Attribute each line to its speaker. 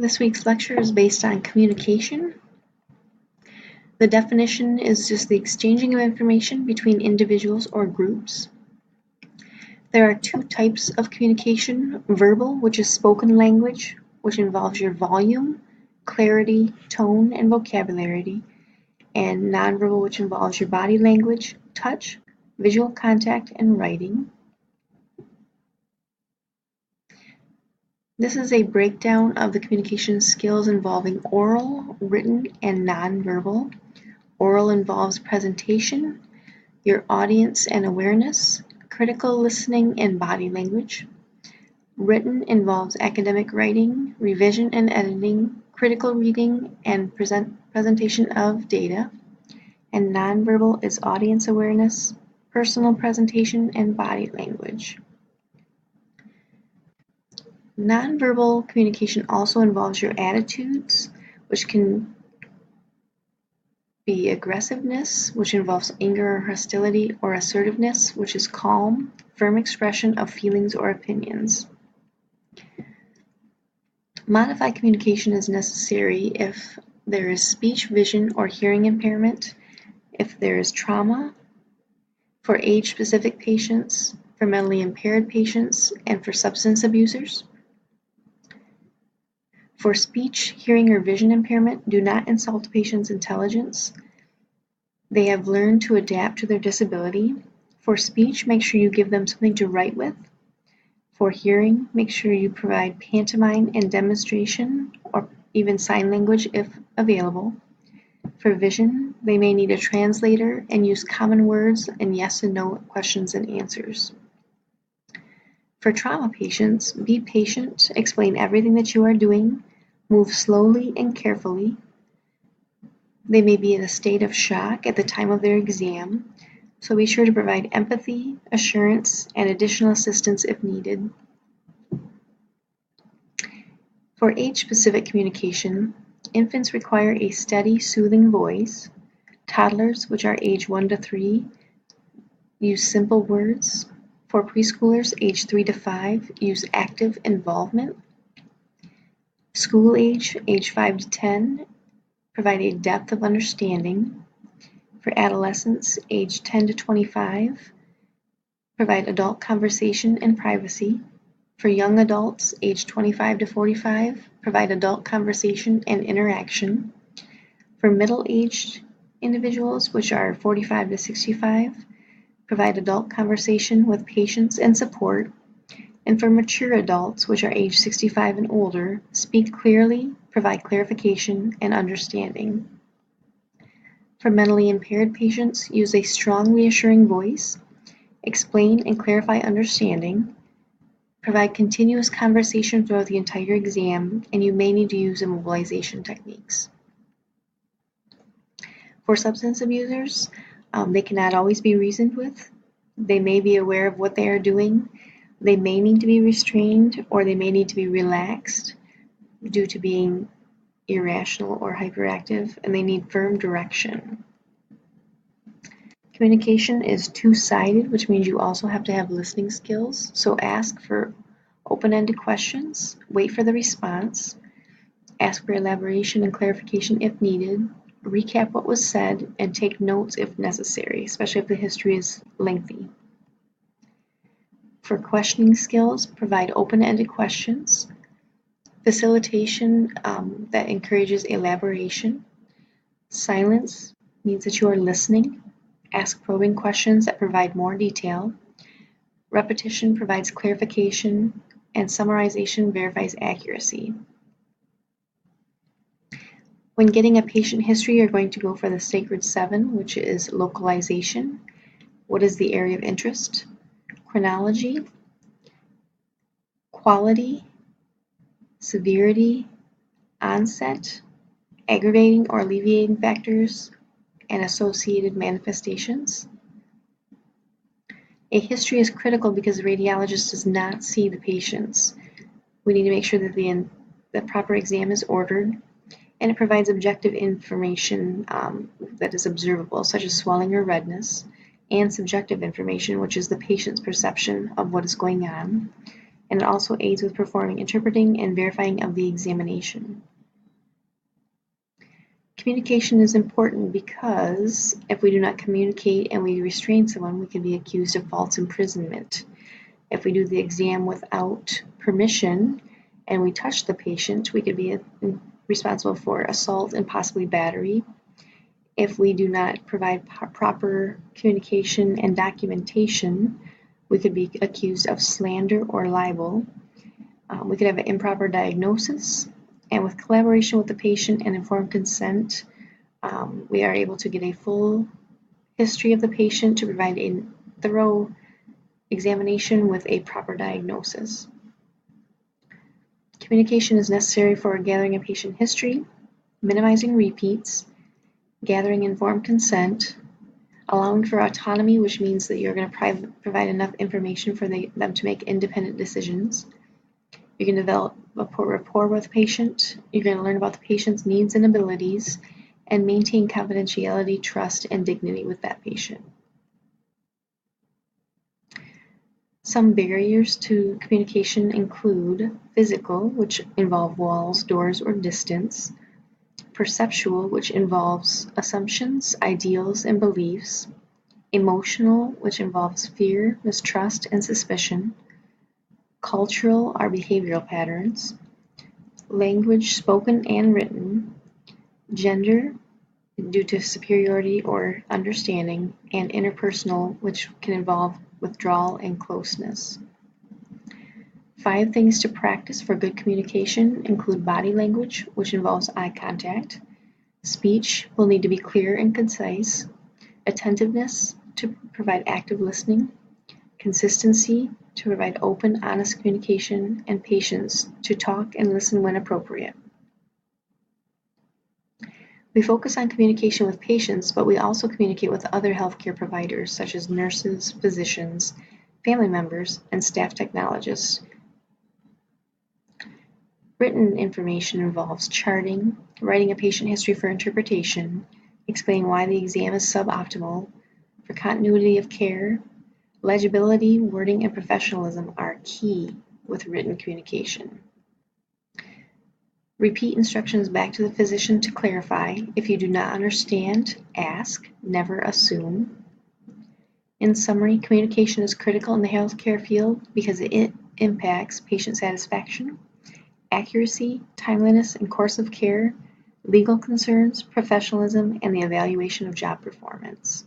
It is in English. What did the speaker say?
Speaker 1: This week's lecture is based on communication. The definition is just the exchanging of information between individuals or groups. There are two types of communication: verbal, which is spoken language, which involves your volume, clarity, tone, and vocabulary, and nonverbal, which involves your body language, touch, visual contact, and writing. This is a breakdown of the communication skills involving oral, written, and nonverbal. Oral involves presentation, your audience and awareness, critical listening, and body language. Written involves academic writing, revision and editing, critical reading, and presentation of data. And nonverbal is audience awareness, personal presentation, and body language. Nonverbal communication also involves your attitudes, which can be aggressiveness, which involves anger or hostility, or assertiveness, which is calm, firm expression of feelings or opinions. Modified communication is necessary if there is speech, vision, or hearing impairment, if there is trauma, for age-specific patients, for mentally impaired patients, and for substance abusers. For speech, hearing, or vision impairment, do not insult the patient's intelligence. They have learned to adapt to their disability. For speech, make sure you give them something to write with. For hearing, make sure you provide pantomime and demonstration, or even sign language if available. For vision, they may need a translator and use common words and yes and no questions and answers. For trauma patients, be patient, explain everything that you are doing, move slowly and carefully. They may be in a state of shock at the time of their exam, so be sure to provide empathy, assurance, and additional assistance if needed. For age-specific communication, infants require a steady, soothing voice. Toddlers, which are age 1 to 3, use simple words. For preschoolers, age 3 to 5, use active involvement. School age 5 to 10, provide a depth of understanding. For adolescents, age 10 to 25, provide adult conversation and privacy. For young adults, age 25 to 45, provide adult conversation and interaction. For middle-aged individuals, which are 45 to 65, provide adult conversation with patience and support. And for mature adults, which are age 65 and older, speak clearly, provide clarification and understanding. For mentally impaired patients, use a strong, reassuring voice, explain and clarify understanding, provide continuous conversation throughout the entire exam, and you may need to use immobilization techniques. For substance abusers, they cannot always be reasoned with. They may be aware of what they are doing. They may need to be restrained, or they may need to be relaxed due to being irrational or hyperactive, and they need firm direction. Communication is two-sided, which means you also have to have listening skills. So ask for open-ended questions, wait for the response, ask for elaboration and clarification if needed, recap what was said, and take notes if necessary, especially if the history is lengthy. For questioning skills, provide open-ended questions, facilitation that encourages elaboration. Silence means that you are listening. Ask probing questions that provide more detail. Repetition provides clarification, and summarization verifies accuracy. When getting a patient history, you're going to go for the Sacred 7, which is localization. What is the area of interest? Chronology, quality, severity, onset, aggravating or alleviating factors, and associated manifestations. A history is critical because the radiologist does not see the patients. We need to make sure that the proper exam is ordered, and it provides objective information that is observable, such as swelling or redness, and subjective information, which is the patient's perception of what is going on. and it also aids with performing interpreting and verifying of the examination. Communication is important because if we do not communicate and we restrain someone, we can be accused of false imprisonment. If we do the exam without permission and we touch the patient, we could be responsible for assault and possibly battery. If we do not provide proper communication and documentation, we could be accused of slander or libel. We could have an improper diagnosis, and with collaboration with the patient and informed consent, we are able to get a full history of the patient to provide a thorough examination with a proper diagnosis. Communication is necessary for gathering a patient history, minimizing repeats, gathering informed consent, allowing for autonomy, which means that you're going to provide enough information for them to make independent decisions. You can develop a rapport with the patient. You're going to learn about the patient's needs and abilities and maintain confidentiality, trust, and dignity with that patient. Some barriers to communication include physical, which involve walls, doors, or distance, perceptual, which involves assumptions, ideals, and beliefs, emotional, which involves fear, mistrust, and suspicion, cultural or behavioral patterns, language spoken and written, gender, due to superiority or understanding, and interpersonal, which can involve withdrawal and closeness. 5 things to practice for good communication include body language, which involves eye contact. Speech will need to be clear and concise. Attentiveness to provide active listening. Consistency to provide open, honest communication, and patience to talk and listen when appropriate. We focus on communication with patients, but we also communicate with other healthcare providers such as nurses, physicians, family members, and staff technologists. Written information involves charting, writing a patient history for interpretation, explaining why the exam is suboptimal, for continuity of care. Legibility, wording, and professionalism are key with written communication. Repeat instructions back to the physician to clarify. If you do not understand, ask, never assume. In summary, communication is critical in the healthcare field because it impacts patient satisfaction, accuracy, timeliness, and course of care, legal concerns, professionalism, and the evaluation of job performance.